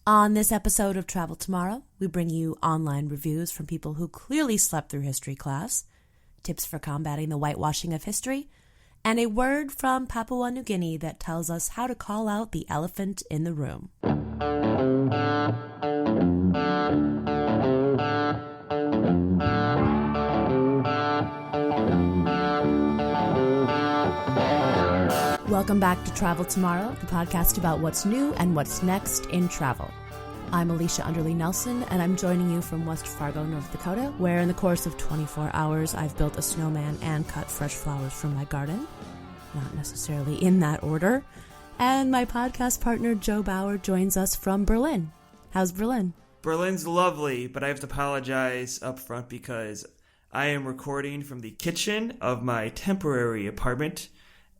On this episode of Travel Tomorrow, we bring you online reviews from people who clearly slept through history class, tips for combating the whitewashing of history, and a word from Papua New Guinea that tells us how to call out the elephant in the room. Welcome back to Travel Tomorrow, the podcast about what's new and what's next in travel. I'm Alicia Underley Nelson, and I'm joining you from West Fargo, North Dakota, where in the course of 24 hours, I've built a snowman and cut fresh flowers from my garden. Not necessarily in that order. And my podcast partner, Joe Bauer, joins us from Berlin. How's Berlin? Berlin's lovely, but I have to apologize up front because I am recording from the kitchen of my temporary apartment.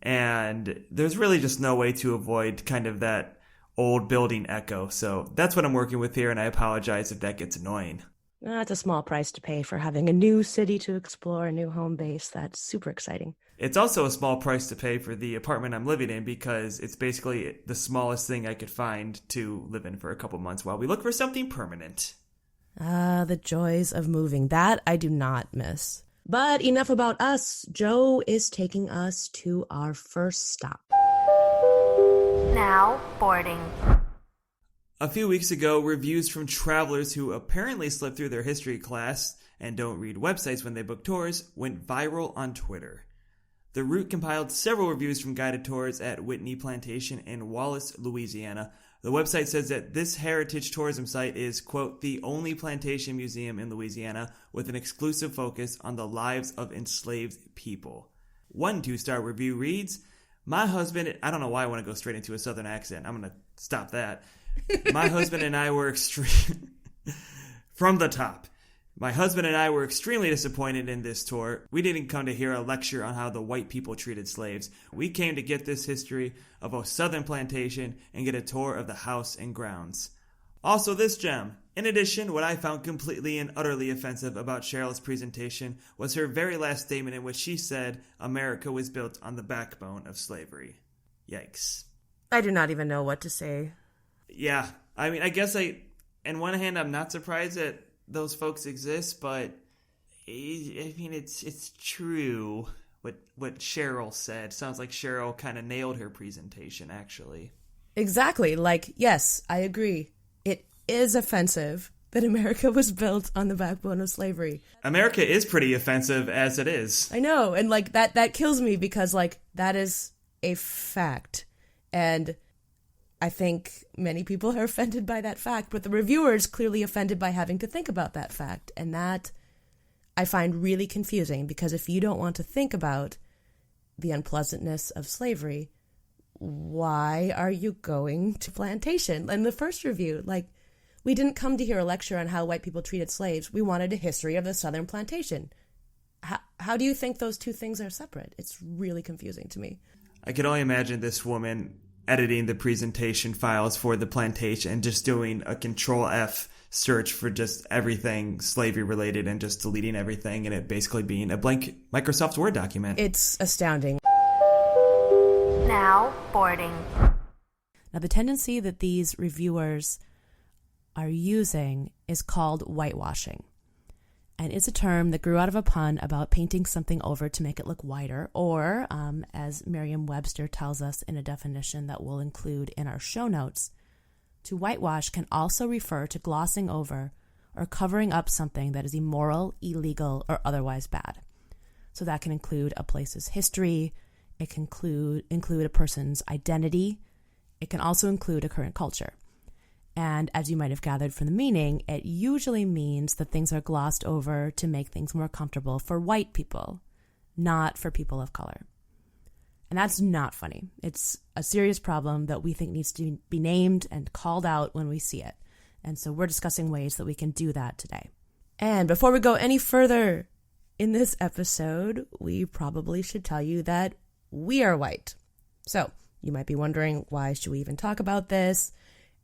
And there's really just no way to avoid kind of that old building echo. So that's what I'm working with here, and I apologize if that gets annoying. That's a small price to pay for having a new city to explore, a new home base. That's super exciting. It's also a small price to pay for the apartment I'm living in because it's basically the smallest thing I could find to live in for a couple months while we look for something permanent. The joys of moving. That I do not miss. But enough about us. Joe is taking us to our first stop. Now boarding. A few weeks ago, reviews from travelers who apparently slept through their history class and don't read websites when they book tours went viral on Twitter. The Route compiled several reviews from guided tours at Whitney Plantation in Wallace, Louisiana. The website says that this heritage tourism site is, quote, the only plantation museum in Louisiana with an exclusive focus on the lives of enslaved people. One 2-star review reads, my husband, I don't know why I want to go straight into a southern accent. I'm going to stop that. My husband and I were from the top. My husband and I were extremely disappointed in this tour. We didn't come to hear a lecture on how the white people treated slaves. We came to get this history of a southern plantation and get a tour of the house and grounds. Also this gem. In addition, what I found completely and utterly offensive about Cheryl's presentation was her very last statement in which she said America was built on the backbone of slavery. Yikes. I do not even know what to say. Yeah, I mean, I guess on one hand, I'm not surprised that those folks exist, but I mean, it's true what Cheryl said. Sounds like Cheryl kind of nailed her presentation, actually. Exactly. Like, yes, I agree. It is offensive that America was built on the backbone of slavery. America is pretty offensive as it is. I know, and like that kills me because like that is a fact, and I think many people are offended by that fact, but the reviewer is clearly offended by having to think about that fact. And that I find really confusing because if you don't want to think about the unpleasantness of slavery, why are you going to plantation? In the first review, like, we didn't come to hear a lecture on how white people treated slaves. We wanted a history of the southern plantation. How do you think those two things are separate? It's really confusing to me. I could only imagine this woman editing the presentation files for the plantation and just doing a Control-F search for just everything slavery related and just deleting everything and it basically being a blank Microsoft Word document. It's astounding. Now boarding. Now, the tendency that these reviewers are using is called whitewashing. And it's a term that grew out of a pun about painting something over to make it look whiter, or, as Merriam-Webster tells us in a definition that we'll include in our show notes, to whitewash can also refer to glossing over or covering up something that is immoral, illegal, or otherwise bad. So that can include a place's history, it can include a person's identity, it can also include a current culture. And as you might have gathered from the meaning, it usually means that things are glossed over to make things more comfortable for white people, not for people of color. And that's not funny. It's a serious problem that we think needs to be named and called out when we see it. And so we're discussing ways that we can do that today. And before we go any further in this episode, we probably should tell you that we are white. So you might be wondering, why should we even talk about this?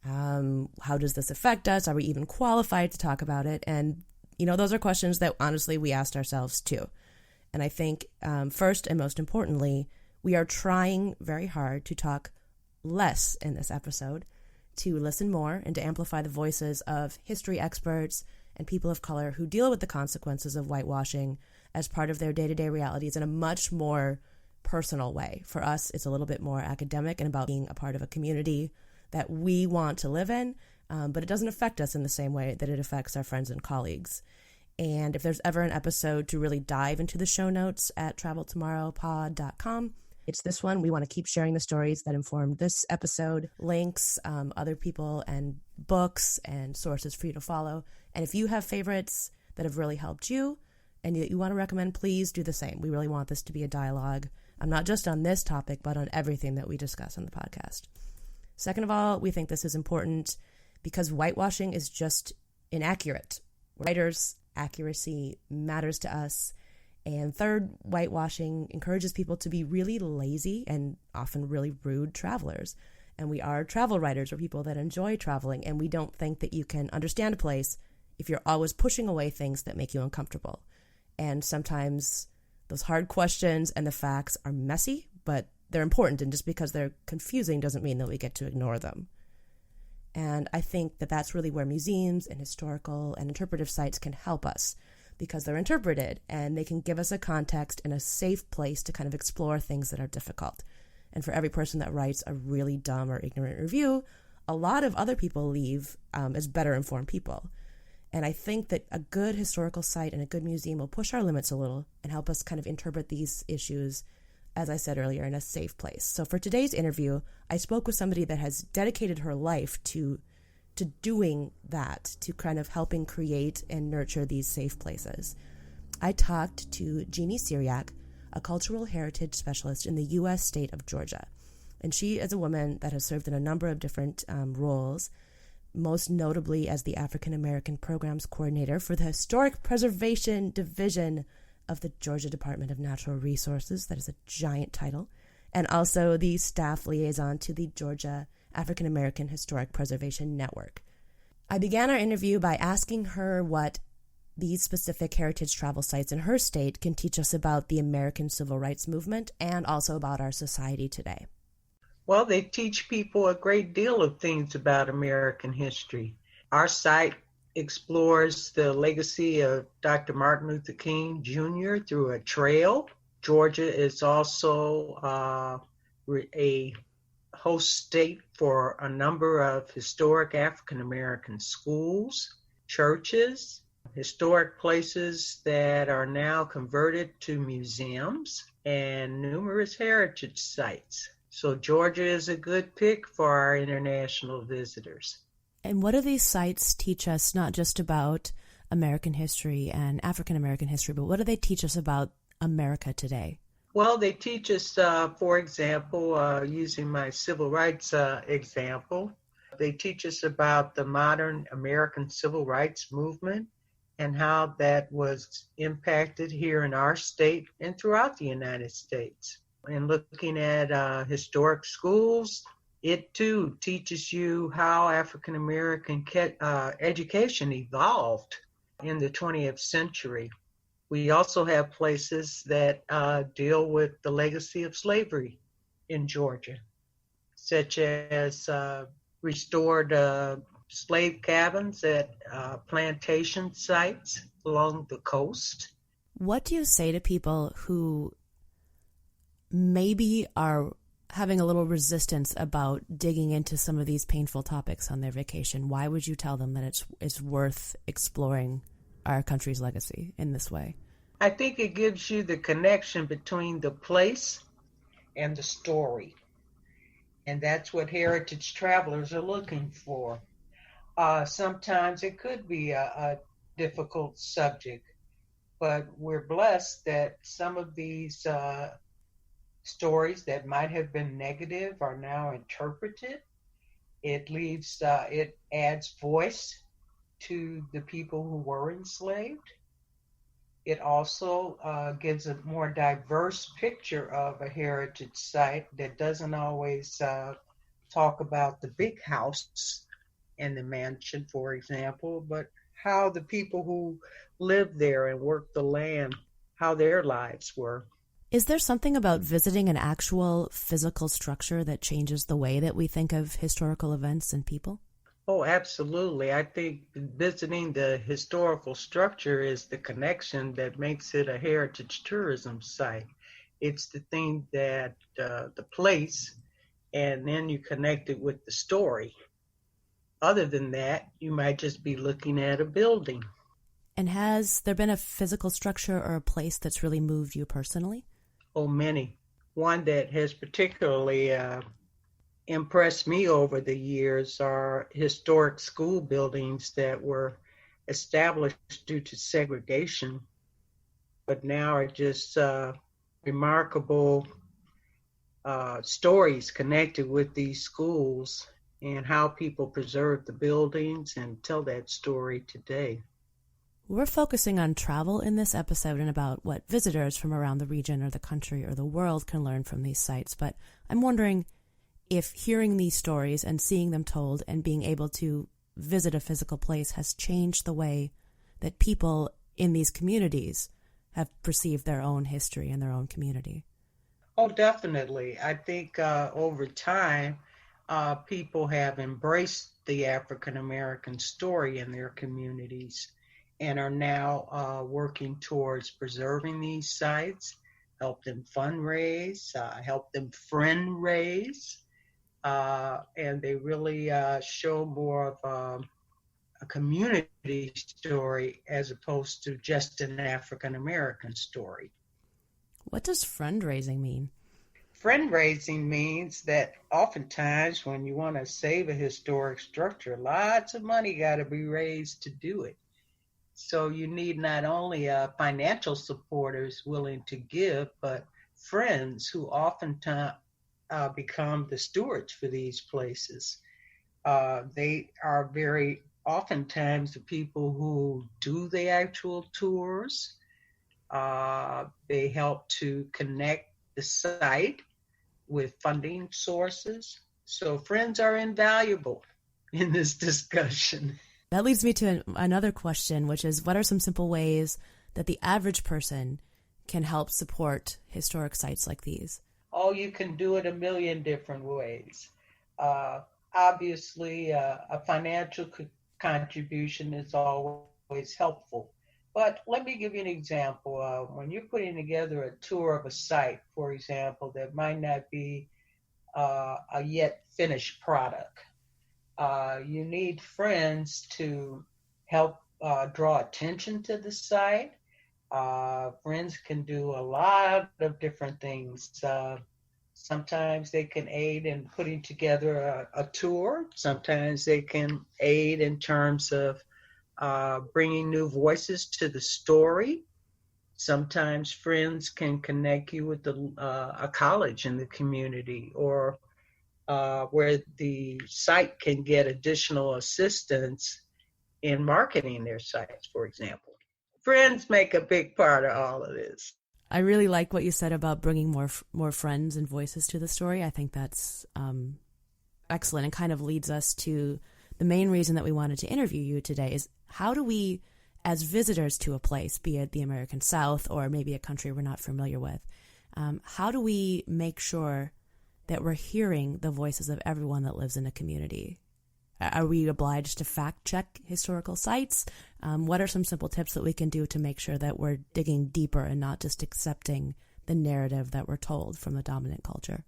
How does this affect us? Are we even qualified to talk about it? And, you know, those are questions that honestly we asked ourselves too. And I think first and most importantly, we are trying very hard to talk less in this episode to listen more and to amplify the voices of history experts and people of color who deal with the consequences of whitewashing as part of their day-to-day realities in a much more personal way. For us, it's a little bit more academic and about being a part of a community that we want to live in, but it doesn't affect us in the same way that it affects our friends and colleagues. And if there's ever an episode to really dive into the show notes at traveltomorrowpod.com, it's this one. We want to keep sharing the stories that informed this episode, links, other people and books and sources for you to follow. And if you have favorites that have really helped you and that you want to recommend, please do the same. We really want this to be a dialogue, not just on this topic, but on everything that we discuss on the podcast. Second of all, we think this is important because whitewashing is just inaccurate. Writers, accuracy matters to us. And third, whitewashing encourages people to be really lazy and often really rude travelers. And we are travel writers. We're people that enjoy traveling, and we don't think that you can understand a place if you're always pushing away things that make you uncomfortable. And sometimes those hard questions and the facts are messy, but they're important, and just because they're confusing doesn't mean that we get to ignore them. And I think that that's really where museums and historical and interpretive sites can help us, because they're interpreted and they can give us a context and a safe place to kind of explore things that are difficult. And for every person that writes a really dumb or ignorant review, a lot of other people leave as better informed people. And I think that a good historical site and a good museum will push our limits a little and help us kind of interpret these issues, as I said earlier, in a safe place. So for today's interview, I spoke with somebody that has dedicated her life to doing that, to kind of helping create and nurture these safe places. I talked to Jeanne Cyriaque, a cultural heritage specialist in the U.S. state of Georgia. And she is a woman that has served in a number of different roles, most notably as the African American Programs Coordinator for the Historic Preservation Division of the Georgia Department of Natural Resources. That is a giant title. And also the staff liaison to the Georgia African American Historic Preservation Network. I began our interview by asking her what these specific heritage travel sites in her state can teach us about the American Civil Rights Movement and also about our society today. Well, they teach people a great deal of things about American history. Our site explores the legacy of Dr. Martin Luther King Jr. through a trail. Georgia is also a host state for a number of historic African American schools, churches, historic places that are now converted to museums, and numerous heritage sites. So Georgia is a good pick for our international visitors. And what do these sites teach us, not just about American history and African American history, but what do they teach us about America today? Well, they teach us, for example, using my civil rights example, they teach us about the modern American civil rights movement and how that was impacted here in our state and throughout the United States. And looking at historic schools, it too teaches you how African American education evolved in the 20th century. We also have places that deal with the legacy of slavery in Georgia, such as restored slave cabins at plantation sites along the coast. What do you say to people who maybe are having a little resistance about digging into some of these painful topics on their vacation? Why would you tell them that it's worth exploring our country's legacy in this way? I think it gives you the connection between the place and the story. And that's what heritage travelers are looking for. Sometimes it could be a difficult subject, but we're blessed that some of these stories that might have been negative are now interpreted. It adds voice to the people who were enslaved. It also gives a more diverse picture of a heritage site that doesn't always talk about the big house and the mansion, for example, but how the people who lived there and worked the land, how their lives were. Is there something about visiting an actual physical structure that changes the way that we think of historical events and people? Oh, absolutely. I think visiting the historical structure is the connection that makes it a heritage tourism site. It's the thing that the place, and then you connect it with the story. Other than that, you might just be looking at a building. And has there been a physical structure or a place that's really moved you personally? Oh, many. One that has particularly impressed me over the years are historic school buildings that were established due to segregation, but now are just remarkable stories connected with these schools and how people preserve the buildings and tell that story today. We're focusing on travel in this episode and about what visitors from around the region or the country or the world can learn from these sites, but I'm wondering if hearing these stories and seeing them told and being able to visit a physical place has changed the way that people in these communities have perceived their own history and their own community. Oh, definitely. I think over time, people have embraced the African American story in their communities and are now working towards preserving these sites, help them fundraise, help them friend raise, and they really show more of a community story as opposed to just an African American story. What does fundraising mean? Fundraising means that oftentimes when you want to save a historic structure, lots of money got to be raised to do it. So you need not only financial supporters willing to give, but friends who oftentimes become the stewards for these places. They are very oftentimes the people who do the actual tours. They help to connect the site with funding sources. So friends are invaluable in this discussion. That leads me to another question, which is what are some simple ways that the average person can help support historic sites like these? Oh, you can do it a million different ways. Obviously, a financial contribution is always helpful. But let me give you an example. When you're putting together a tour of a site, for example, that might not be a yet finished product, you need friends to help draw attention to the site. Friends can do a lot of different things. Sometimes they can aid in putting together a tour. Sometimes they can aid in terms of bringing new voices to the story. Sometimes friends can connect you with a college in the community or where the site can get additional assistance in marketing their sites, for example. Friends make a big part of all of this. I really like what you said about bringing more friends and voices to the story. I think that's excellent and kind of leads us to the main reason that we wanted to interview you today is how do we, as visitors to a place, be it the American South or maybe a country we're not familiar with, how do we make sure that we're hearing the voices of everyone that lives in a community? Are we obliged to fact check historical sites? What are some simple tips that we can do to make sure that we're digging deeper and not just accepting the narrative that we're told from the dominant culture?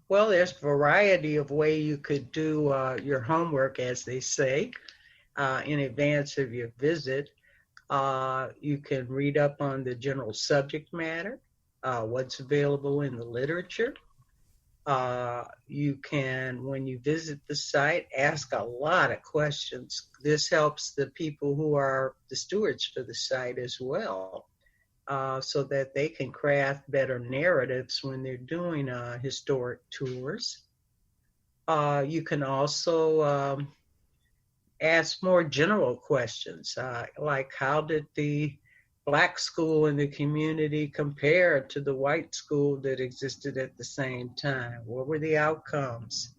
Well, there's a variety of ways you could do your homework, as they say, in advance of your visit. You can read up on the general subject matter, what's available in the literature. You can, when you visit the site, ask a lot of questions. This helps the people who are the stewards for the site as well, so that they can craft better narratives when they're doing historic tours. You can also ask more general questions, like how did the Black school in the community compare to the white school that existed at the same time? What were the outcomes?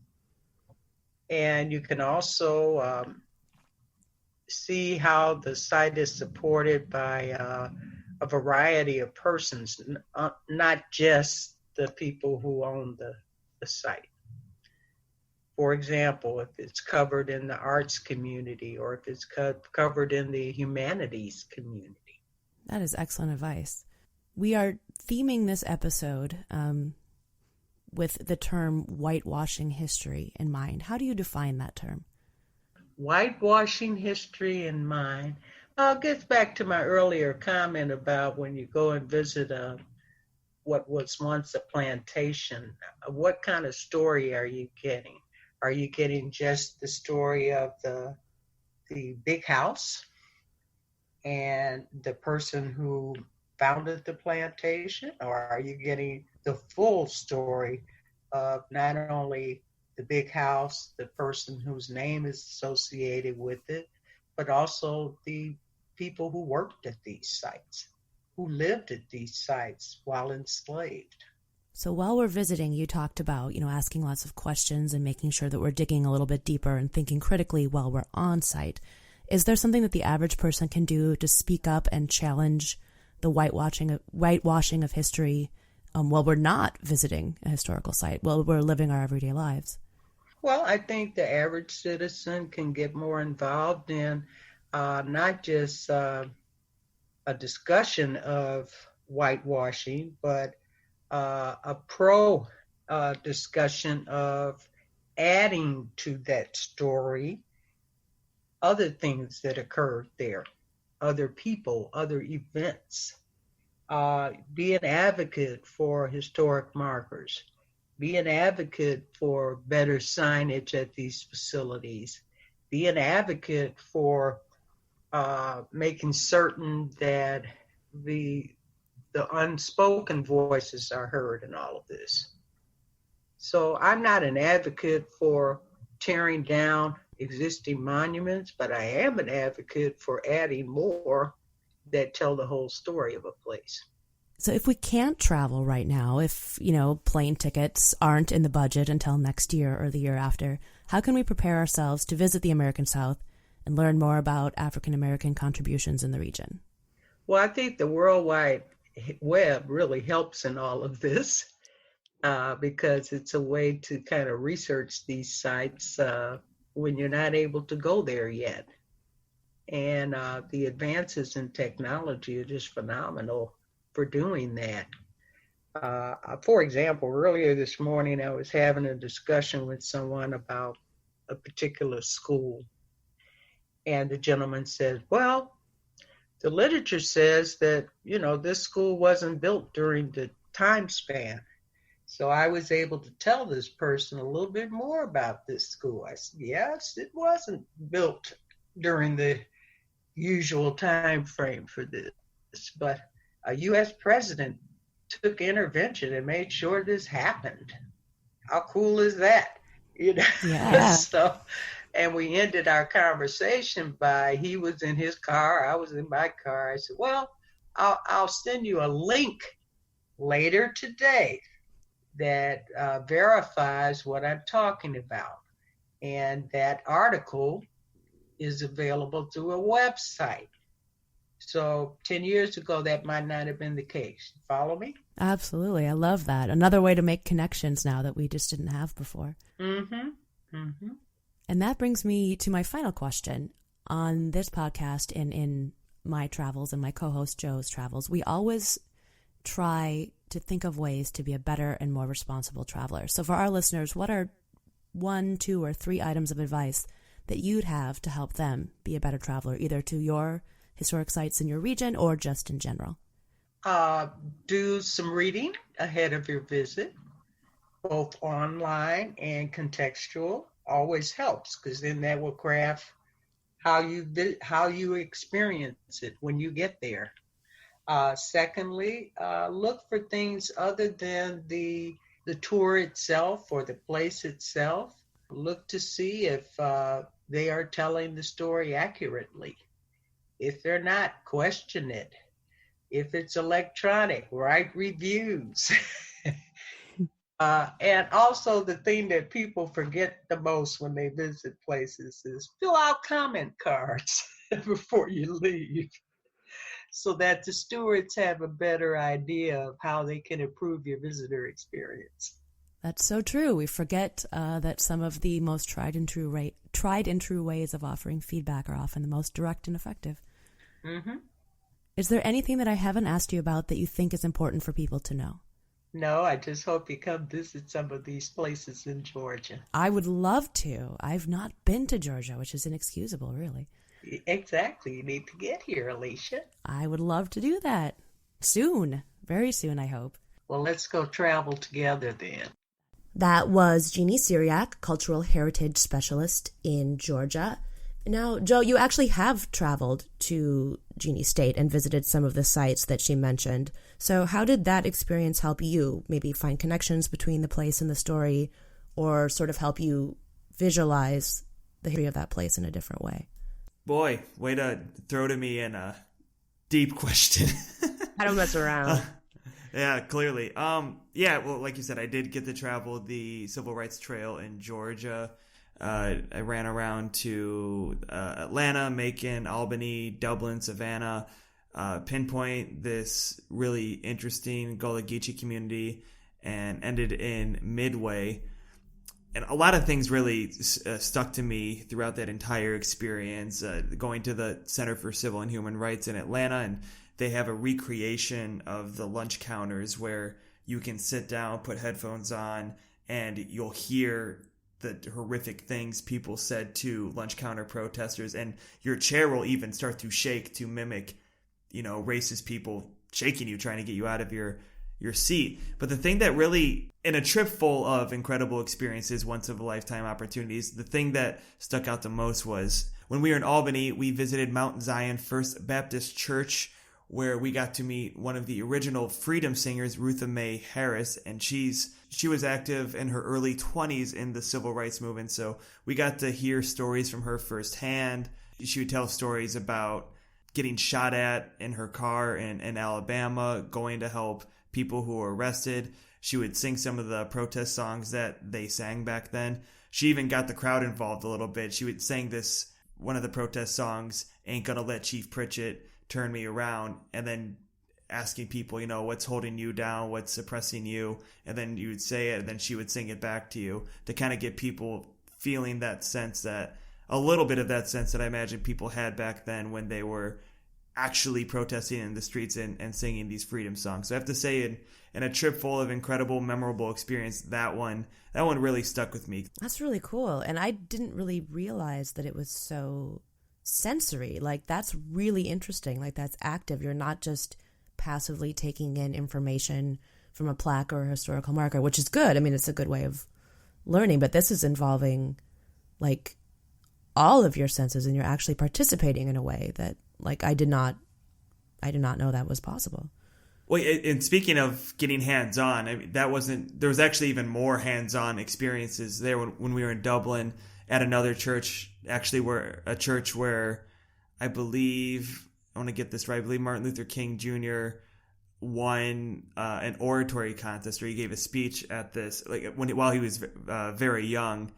And you can also see how the site is supported by a variety of persons, not just the people who own the site. For example, if it's covered in the arts community or if it's covered in the humanities community. That is excellent advice. We are theming this episode with the term whitewashing history in mind. How do you define that term? Whitewashing history in mind gets back to my earlier comment about when you go and visit what was once a plantation. What kind of story are you getting? Are you getting just the story of the big house and the person who founded the plantation? Or are you getting the full story of not only the big house, the person whose name is associated with it, but also the people who worked at these sites, who lived at these sites while enslaved? So while we're visiting, you talked about, asking lots of questions and making sure that we're digging a little bit deeper and thinking critically while we're on site. Is there something that the average person can do to speak up and challenge the whitewashing of history while we're not visiting a historical site, while we're living our everyday lives? Well, I think the average citizen can get more involved in not just a discussion of whitewashing, but a pro discussion of adding to that story other things that occurred there, other people, other events. Be an advocate for historic markers. Be an advocate for better signage at these facilities. Be an advocate for making certain that the unspoken voices are heard in all of this. So I'm not an advocate for tearing down existing monuments, but I am an advocate for adding more that tell the whole story of a place. So if we can't travel right now, if, plane tickets aren't in the budget until next year or the year after, how can we prepare ourselves to visit the American South and learn more about African American contributions in the region? Well, I think the World Wide Web really helps in all of this because it's a way to kind of research these sites when you're not able to go there yet. And the advances in technology are just phenomenal for doing that. For example, earlier this morning, I was having a discussion with someone about a particular school. And the gentleman said, well, the literature says that, this school wasn't built during the time span. So I was able to tell this person a little bit more about this school. I said, yes, it wasn't built during the usual time frame for this, but a U.S. president took intervention and made sure this happened. How cool is that? Yeah. So, and we ended our conversation by, he was in his car, I was in my car. I said, well, I'll send you a link later today that verifies what I'm talking about. And that article is available through a website. So 10 years ago, that might not have been the case. Follow me? Absolutely. I love that. Another way to make connections now that we just didn't have before. Mm-hmm. Mm-hmm. And that brings me to my final question. On this podcast and in my travels and my co-host Joe's travels, we always try to think of ways to be a better and more responsible traveler. So for our listeners, what are 1, 2, or 3 items of advice that you'd have to help them be a better traveler, either to your historic sites in your region or just in general? Do some reading ahead of your visit, both online and contextual. Always helps, because then that will craft how you experience it when you get there. Secondly, look for things other than the tour itself or the place itself. Look to see if they are telling the story accurately. If they're not, question it. If it's electronic, write reviews. And also the thing that people forget the most when they visit places is fill out comment cards before you leave. so that the stewards have a better idea of how they can improve your visitor experience. That's so true. We forget that some of the most tried and true ways of offering feedback are often the most direct and effective. Mm-hmm. Is there anything that I haven't asked you about that you think is important for people to know? No, I just hope you come visit some of these places in Georgia. I would love to. I've not been to Georgia, which is inexcusable, really. Exactly. You need to get here, Alicia. I would love to do that. Soon. Very soon, I hope. Well, let's go travel together then. That was Jeanne Cyriaque, Cultural Heritage Specialist in Georgia. Now, Joe, you actually have traveled to Jeanne State and visited some of the sites that she mentioned. So how did that experience help you maybe find connections between the place and the story, or sort of help you visualize the history of that place in a different way? Boy, way to throw to me in a deep question. I don't mess around. Yeah, clearly. Well, like you said, I did get to travel the Civil Rights Trail in Georgia. I ran around to Atlanta, Macon, Albany, Dublin, Savannah, pinpoint this really interesting Gullah Geechee community, and ended in Midway. And a lot of things really stuck to me throughout that entire experience. Going to the Center for Civil and Human Rights in Atlanta, and they have a recreation of the lunch counters where you can sit down, put headphones on, and you'll hear the horrific things people said to lunch counter protesters, and your chair will even start to shake to mimic, racist people shaking you, trying to get you out of your seat. But the thing that really, in a trip full of incredible experiences, once of a lifetime opportunities, the thing that stuck out the most was when we were in Albany, we visited Mount Zion First Baptist Church, where we got to meet one of the original freedom singers, Rutha Mae Harris, and she was active in her early 20s in the civil rights movement, so we got to hear stories from her firsthand. She would tell stories about getting shot at in her car in Alabama, going to help people who were arrested. She would sing some of the protest songs that they sang back then. She even got the crowd involved a little bit. She would sing one of the protest songs, "Ain't Gonna Let Chief Pritchett Turn Me Around," and then asking people, what's holding you down, what's suppressing you, and then you would say it, and then she would sing it back to you to kind of get people feeling that sense, that a little bit of that sense that I imagine people had back then when they were actually protesting in the streets and singing these freedom songs. So I have to say, in a trip full of incredible, memorable experience, that one really stuck with me. That's really cool. And I didn't really realize that it was so sensory. Like, that's really interesting. Like, that's active. You're not just passively taking in information from a plaque or a historical marker, which is good. I mean, it's a good way of learning, but this is involving like all of your senses, and you're actually participating in a way that, like, I did not know that was possible. Well, and speaking of getting hands-on, I mean, there was actually even more hands-on experiences there when we were in Dublin at another church, actually a church where I want to get this right, I believe Martin Luther King Jr. won an oratory contest, or he gave a speech at this, while he was very young.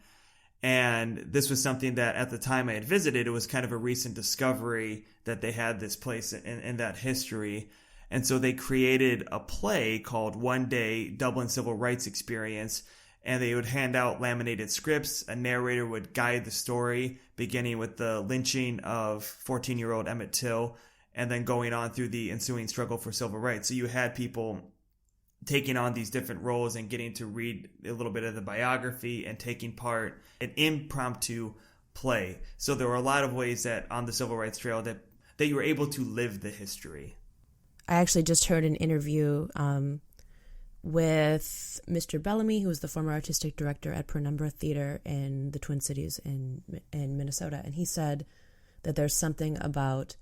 And this was something that at the time I had visited, it was kind of a recent discovery that they had this place in that history. And so they created a play called One Day Dublin Civil Rights Experience, and they would hand out laminated scripts. A narrator would guide the story, beginning with the lynching of 14-year-old Emmett Till, and then going on through the ensuing struggle for civil rights. So you had people taking on these different roles and getting to read a little bit of the biography and taking part in impromptu play. So there were a lot of ways that on the Civil Rights Trail that you were able to live the history. I actually just heard an interview with Mr. Bellamy, who was the former artistic director at Penumbra Theater in the Twin Cities in Minnesota. And he said that there's something about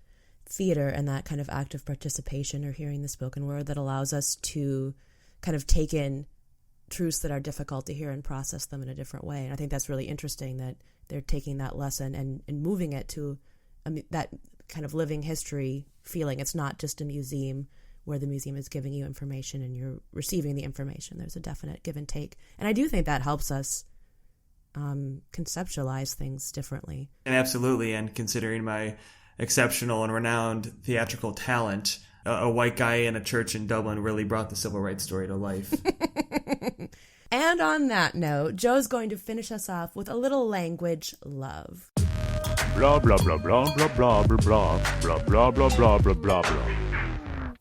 theater and that kind of active participation or hearing the spoken word that allows us to kind of take in truths that are difficult to hear and process them in a different way. And I think that's really interesting that they're taking that lesson and moving it to that kind of living history feeling. It's not just a museum where the museum is giving you information and you're receiving the information. There's a definite give and take. And I do think that helps us conceptualize things differently. And absolutely. And considering my exceptional and renowned theatrical talent. A white guy in a church in Dublin really brought the civil rights story to life. And on that note, Joe's going to finish us off with a little language love. Blah, blah, blah, blah, blah, blah, blah, blah, blah, blah, blah, blah, blah, blah.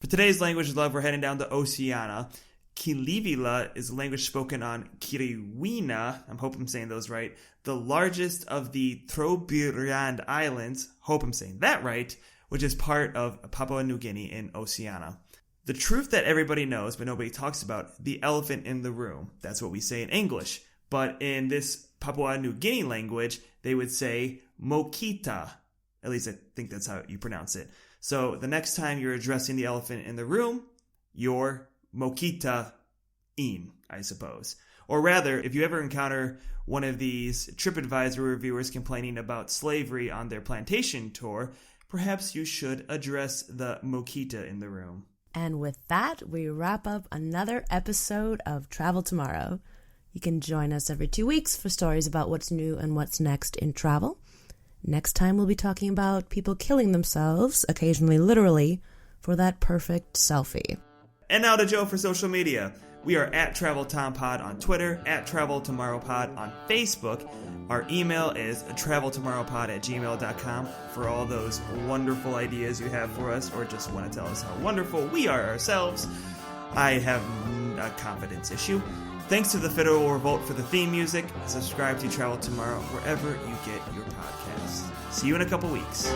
For today's language love, we're heading down to Oceania. Kilivila is a language spoken on Kiriwina, I hope I'm saying those right, the largest of the Trobriand Islands, hope I'm saying that right, which is part of Papua New Guinea in Oceania. The truth that everybody knows but nobody talks about, the elephant in the room. That's what we say in English. But in this Papua New Guinea language, they would say Mokita. At least I think that's how you pronounce it. So the next time you're addressing the elephant in the room, you're Mokita in, I suppose. Or rather, if you ever encounter one of these TripAdvisor reviewers complaining about slavery on their plantation tour, perhaps you should address the Mokita in the room. And with that, we wrap up another episode of Travel Tomorrow. You can join us every 2 weeks for stories about what's new and what's next in travel. Next time, we'll be talking about people killing themselves, occasionally literally, for that perfect selfie. And now to Joe for social media. We are at TravelTomPod on Twitter, at TravelTomorrowPod on Facebook. Our email is traveltomorrowpod@gmail.com for all those wonderful ideas you have for us or just want to tell us how wonderful we are ourselves. I have a confidence issue. Thanks to the Federal Revolt for the theme music. Subscribe to Travel Tomorrow wherever you get your podcasts. See you in a couple weeks.